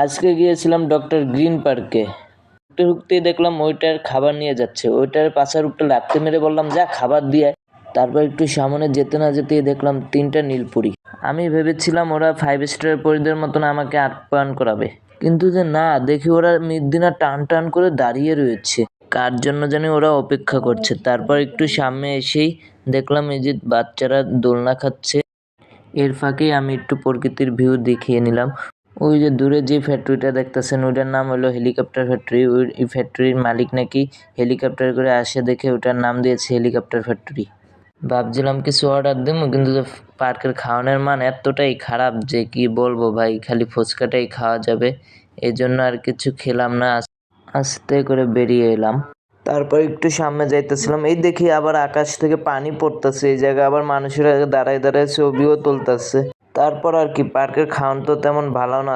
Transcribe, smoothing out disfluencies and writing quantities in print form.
আজকে গিয়েছিলাম doctor green পার্কে। ঢুকতে ঢুকতেই দেখলাম ওইটার খাবার নিয়ে যাচ্ছে। ওইটার পাশার উপরে লাথি মেরে বললাম, যা খাবার দিয়ে আয়। তারপর একটু সামনে যেতে না যেতেই দেখলাম 3টা নীলপরি। আমি ভেবেছিলাম ওরা 5 স্টারের পরিদের মতন আমাকে আপ্যায়ন করাবে, কিন্তু যে না, দেখি ওরা মির্দিনা টান টান করে দাঁড়িয়ে রয়েছে। কার জন্য জানি ওরা অপেক্ষা করছে। তারপর একটু সামনে এসেই দেখলাম এই যে বাচ্চারা দোলনা খাচ্ছে। এর ফাঁকেই আমি একটু প্রকৃতির ভিউ দেখিয়ে নিলাম। ওই যে দূরে যে ফ্যাক্টরিটা দেখতেছেন ওইটার নাম হলো হেলিকপ্টার ফ্যাক্টরি। ওই ফ্যাক্টরির মালিক নাকি হেলিকপ্টার করে আসে দেখে ওটার নাম দিয়েছে হেলিকপ্টার ফ্যাক্টরি। ভাবছিলাম কিছু অর্ডার দেবো, কিন্তু পার্কের খাওয়ানোর মান এতটাই খারাপ যে কি বলবো ভাই, খালি ফুচকাটাই খাওয়া যাবে। এই জন্য আর কিছু খেলাম না, আস্তে করে বেরিয়ে এলাম। তারপর একটু সামনে যাইতেছিলাম, এই দেখি আবার আকাশ থেকে পানি পড়তেছে। এই জায়গায় আবার মানুষেরা দাঁড়ায় দাঁড়ায় ছবিও তুলতেছে। তারপর আর কি, পার্কের খাওয়ান তো তেমন ভালো না।